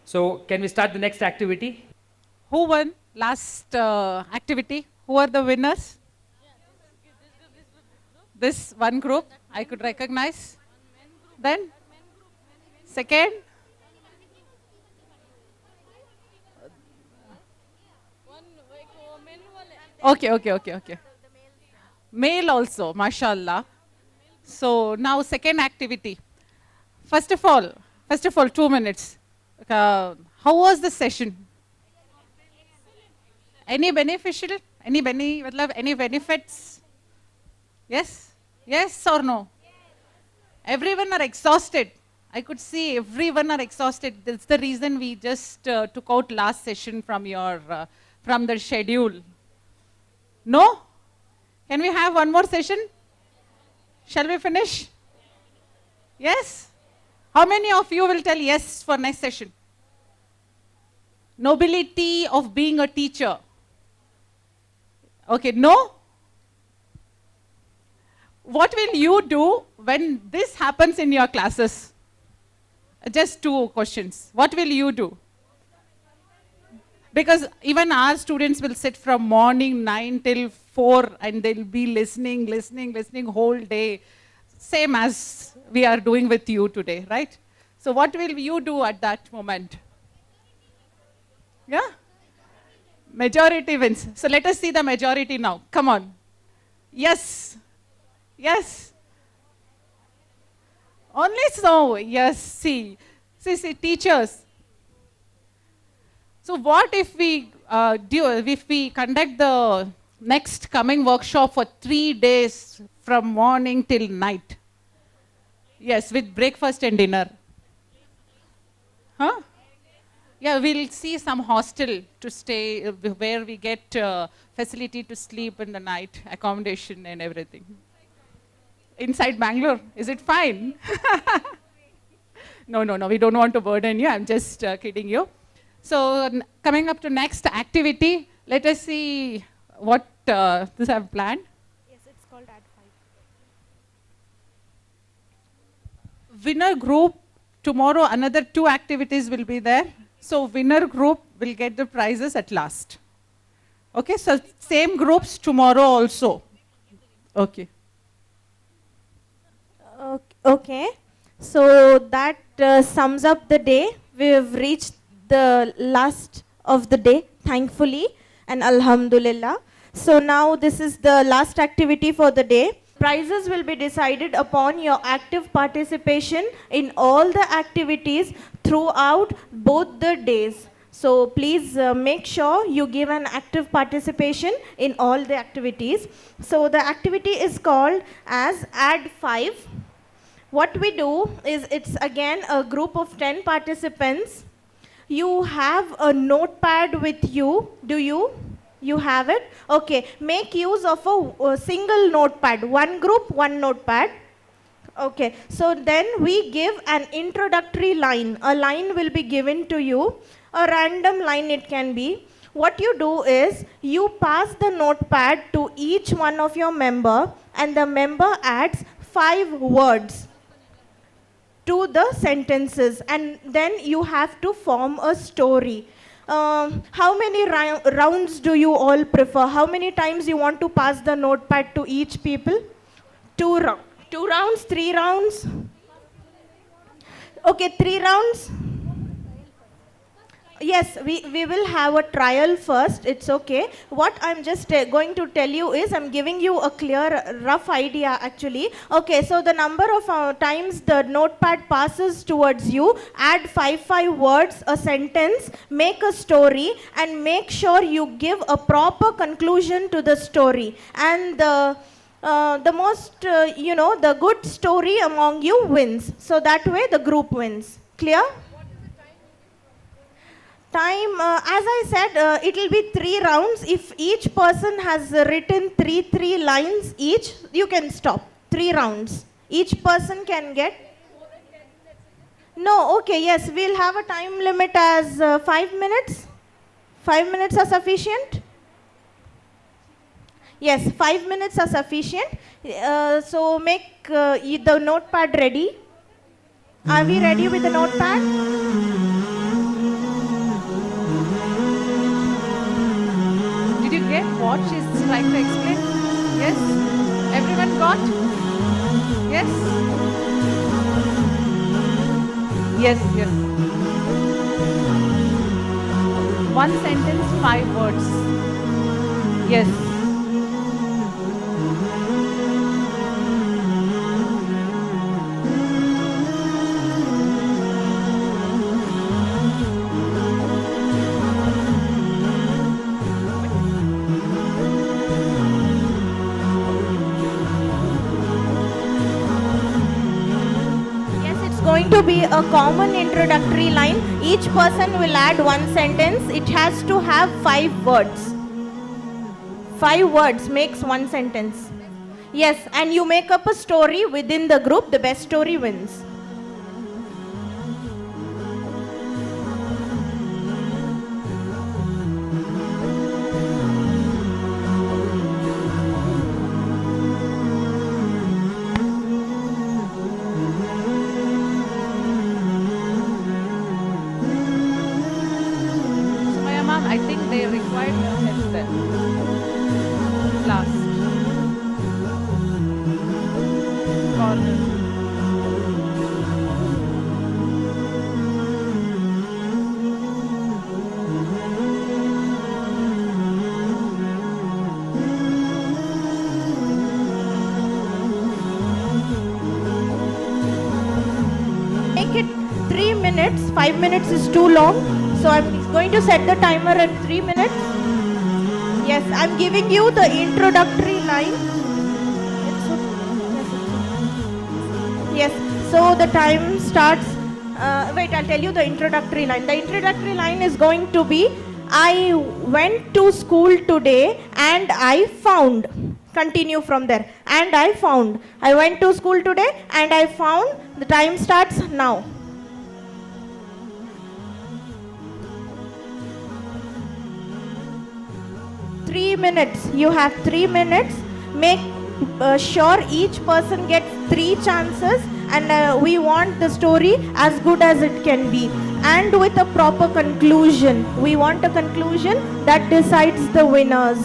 So can we start the next activity? Who won last activity? Who are the winners? This one group I could recognize. Then second. Okay. Male also, mashallah. So now second activity. First of all, 2 minutes. How was the session? Any beneficial? Any benefits? Yes? Yes or no? Everyone are exhausted. I could see everyone are exhausted. That's the reason we just took out last session from your from the schedule. No? Can we have one more session? Shall we finish? Yes? How many of you will tell yes for next session? Nobility of being a teacher. Okay, no? What will you do when this happens in your classes? Just two questions. What will you do? Because even our students will sit from morning 9 till 4 and they'll be listening whole day. Same as we are doing with you today, right? So what will you do at that moment? Yeah? Majority wins. So let us see the majority now. Come on. Yes. Yes. Only so. Yes. See, teachers. So what if we conduct the next coming workshop for 3 days from morning till night? Yes, with breakfast and dinner. Huh? Yeah, we'll see some hostel to stay where we get facility to sleep in the night, accommodation and everything. Inside Bangalore, is it fine? No, we don't want to burden you. I'm just kidding you. So coming up to next activity, let us see what this I've planned. Yes, it's called Add 5. Winner group, tomorrow another 2 activities will be there. So winner group will get the prizes at last. Okay, so same groups tomorrow also. Okay. Okay, so that sums up the day. We have reached the last of the day, thankfully, and alhamdulillah. So now this is the last activity for the day. Prizes will be decided upon your active participation in all the activities throughout both the days. So please make sure you give an active participation in all the activities. So the activity is called as Add 5. What we do is, it's again a group of 10 participants. You have a notepad with you. Do you? You have it? Okay. Make use of a single notepad. One group, one notepad. Okay. So then we give an introductory line. A line will be given to you. A random line it can be. What you do is, you pass the notepad to each one of your member, and the member adds 5 words to the sentences, and then you have to form a story. How many rounds do you all prefer? How many times you want to pass the notepad to each people? 2 rounds, 3 rounds? Okay, 3 rounds? Yes, we will have a trial first. It's okay. What I'm just going to tell you is, I'm giving you a clear, rough idea actually. Okay, so the number of times the notepad passes towards you, add 5 words, a sentence, make a story, and make sure you give a proper conclusion to the story. And the most, the good story among you wins. So that way the group wins. Clear? Time, as I said, it will be 3 rounds. If each person has written 3 lines each, you can stop. 3 rounds. Each person can get. No, okay, yes, we'll have a time limit as 5 minutes. 5 minutes are sufficient? Yes, 5 minutes are sufficient. So make the notepad ready. Are we ready with the notepad? short? Yes? Yes, yes. One sentence, 5 words. Yes. Yes, it's going to be a common introductory line. Each person will add one sentence. It has to have 5 words. 5 words makes one sentence. Yes, and you make up a story within the group. The best story wins. Sumaya ma'am, I think they required your help then. Last. Corner. Make it 3 minutes. 5 minutes is too long. So I'm going to set the timer at 3 minutes. Yes, I'm giving you the introductory line. Yes, so the time starts. Wait, I'll tell you the introductory line. The introductory line is going to be, I went to school today and I found. Continue from there. And I found. I went to school today and I found. The time starts now. Three minutes. You have 3 minutes. Make sure each person gets 3 chances, and we want the story as good as it can be, and with a proper conclusion. We want a conclusion that decides the winners.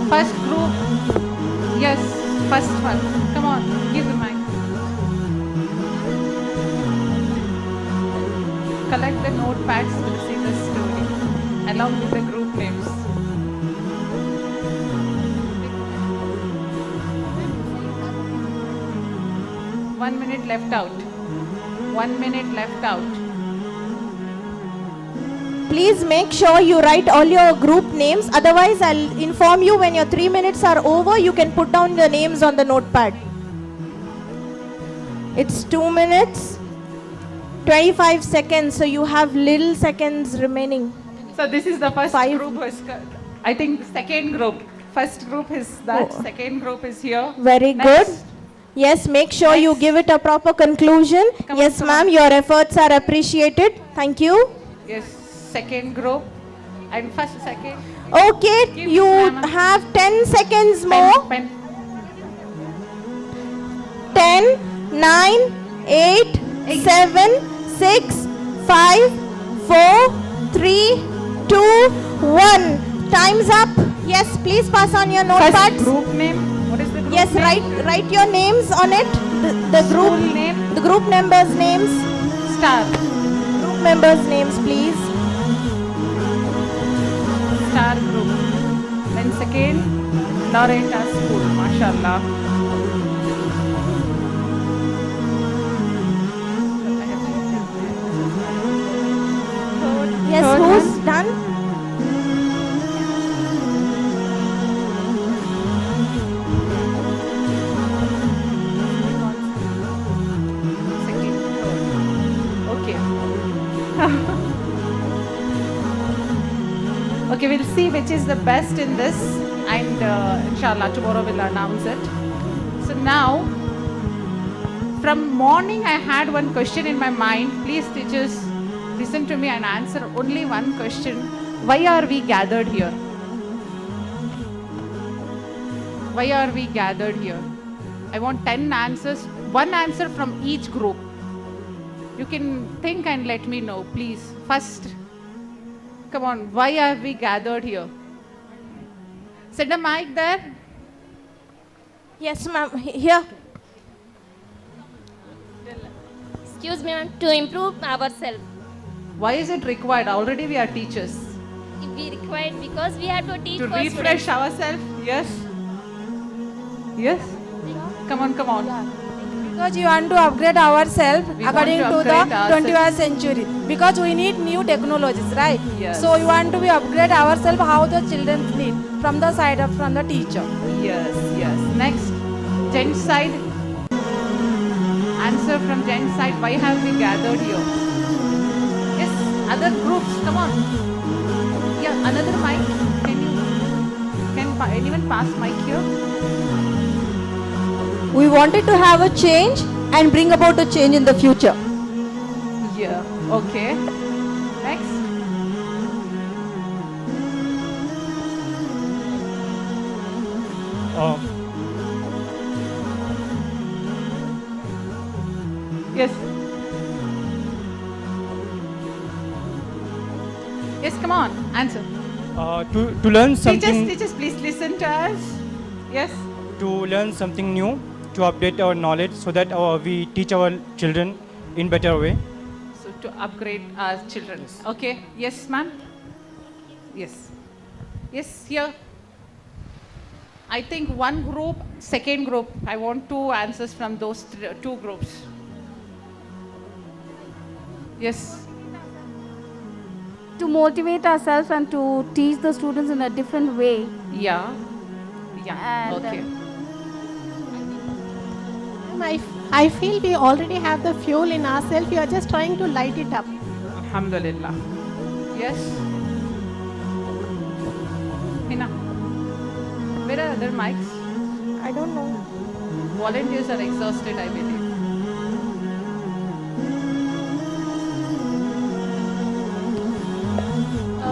First group. Yes, first one. Come on, give the mic. Collect the notepads, we'll see the story along with the group names. One minute left out. 1 minute left out. Please make sure you write all your group names. Otherwise, I'll inform you when your 3 minutes are over. You can put down the names on the notepad. It's 2 minutes, 25 seconds. So you have little seconds remaining. So this is the first 5. group. I think the second group. First group is that. Oh. Second group is here. Very Next. good. Yes, make sure you Next. give it a proper conclusion. Come on, Yes, come ma'am, on. your efforts are appreciated. Thank you. Yes, second group. And first, second. Okay, Give you Grandma. have 10 seconds more. Pen. 10, 9, 8, 7, 6, 5, 4, 3, 2, 1. Time's up. Yes, please pass on your First notepads. group name. What is the group Yes, name? write your names on it. The group School name. the group members' names. Star. Group members' names, please. Star group. Then second, Loretta School. Mashallah. Yes, Third who's one. done? Second, third. Okay. Okay, we'll see which is the best in this, and inshallah tomorrow we'll announce it. So now, from morning I had one question in my mind. Please teachers, listen to me and answer only one question. Why are we gathered here? Why are we gathered here? I want 10 answers, one answer from each group. You can think and let me know, please. First, come on, why are we gathered here? Send a mic there. Yes, ma'am. Here. Excuse me, ma'am, to improve ourselves. Why is it required? Already we are teachers. We required because we have to teach To for refresh students. ourselves, yes? Yes? Come on, come on. Because you want to upgrade ourselves We according want to to the upgrade ourselves. 21st century. Because we need new technologies, right? Yes. So you want to be upgrade ourselves how the children need from the side of from the teacher. Yes, yes. Next, Gen side. Answer from Gen side. Why have we gathered here? Yes, other groups. Come on. Yeah, another mic. Can anyone pass mic here? We wanted to have a change and bring about a change in the future. Yeah. Okay. Next. Yes. Yes, come on. Answer. To learn something, Teachers, please listen to us. Yes. to learn something new, to update our knowledge so that we teach our children in better way. So to upgrade our children. Okay. Yes, ma'am. Yes. Yes, here. I think one group, second group. I want two answers from those two groups. Yes. To motivate ourselves and to teach the students in a different way. Yeah. Yeah. And, Okay. I feel we already have the fuel in ourselves. We are just trying to light it up. Alhamdulillah. Yes. Hina. Where are other mics? I don't know. Volunteers are exhausted, I believe.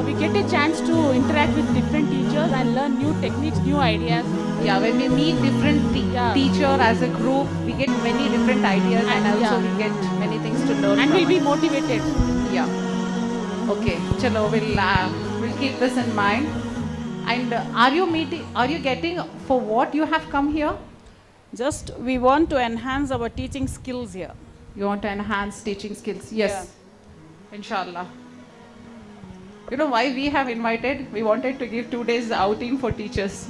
We get a chance to interact with different teachers and learn new techniques, new ideas. Yeah, when we meet different teacher as a group, we get many different ideas and also we get many things to learn. And from we'll be it. motivated. Yeah. Okay. Chalo, we'll keep this in mind. And are you getting for what you have come here? Just we want to enhance our teaching skills here. You want to enhance teaching skills? Yes. Inshallah. You know why we have invited? We wanted to give 2 days outing for teachers.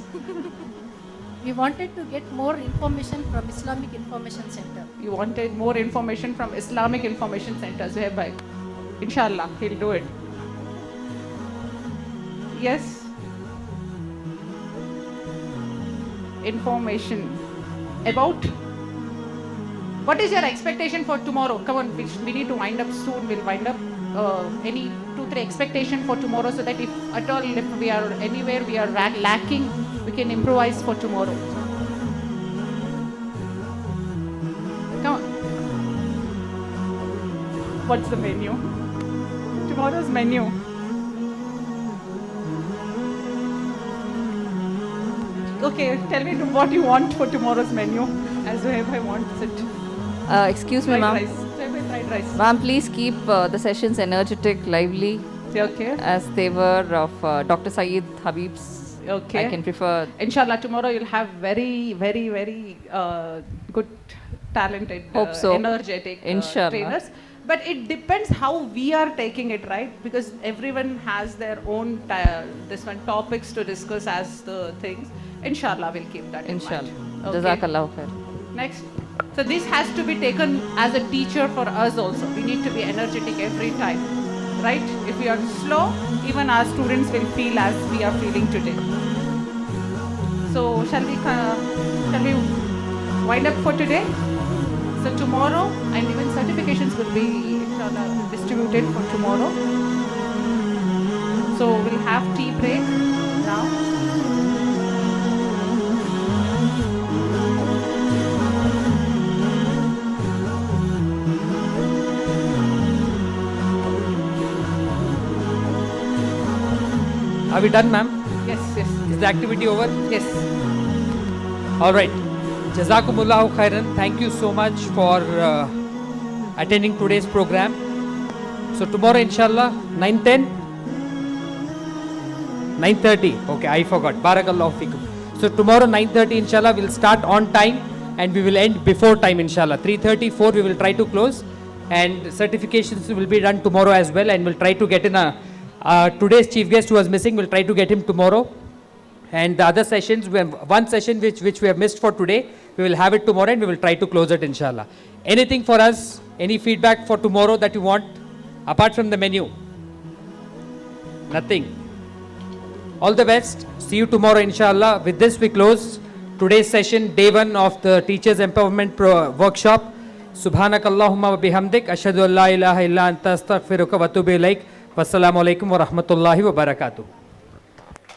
We wanted to get more information from Islamic Information Center. You wanted more information from Islamic Information Center, Zuhair bhai. Inshallah, he'll do it. Yes. Information about what is your expectation for tomorrow? Come on, we need to wind up soon. We'll wind up. Any 2-3 expectation for tomorrow, so that if at all if we are anywhere we are lacking, we can improvise for tomorrow. Come on. What's the menu? Tomorrow's menu. Okay, tell me what you want for tomorrow's menu. As I wants it. Excuse me, Fried ma'am. rice. Fried rice. Ma'am, please keep the sessions energetic, lively, Okay. as they were of Dr. Saeed Habib's. Okay. I can prefer. Inshallah, tomorrow you'll have very, very, very good, talented, Hope so. energetic Inshallah. trainers. But it depends how we are taking it, right? Because everyone has their own topics to discuss as the things. Inshallah, we'll keep that Inshallah. in mind. Okay. Jazakallah khair. Next. So this has to be taken as a teacher for us also. We need to be energetic every time, right? If we are slow, even our students will feel as we are feeling today. So shall we wind up for today? So tomorrow, and even certifications will be inshallah distributed for tomorrow. So we'll have tea break now. Are we done, ma'am? Yes, yes, Is the activity over? yes. All right. Jazakumullahu khairan. Thank you so much for attending today's program. So tomorrow, inshallah, 9:10? 9:30. Okay, I forgot. Barakallahu fikum. So tomorrow, 9:30, inshallah, we'll start on time and we will end before time, inshallah. 3:34, we will try to close. And certifications will be done tomorrow as well. And we'll try to get in today's chief guest who was missing, we'll try to get him tomorrow. And the other sessions, we have one session which we have missed for today, we will have it tomorrow and we will try to close it, inshallah. Anything for us? Any feedback for tomorrow that you want? Apart from the menu? Nothing. All the best. See you tomorrow, inshallah. With this, we close today's session, day 1 of the Teachers Empowerment Workshop. Subhanakallahumma wa bihamdik. Ashhadu an la ilaha illa anta astaghfiruka wa atubu ilaik. Wassalamu alaikum wa rahmatullahi wa barakatuh.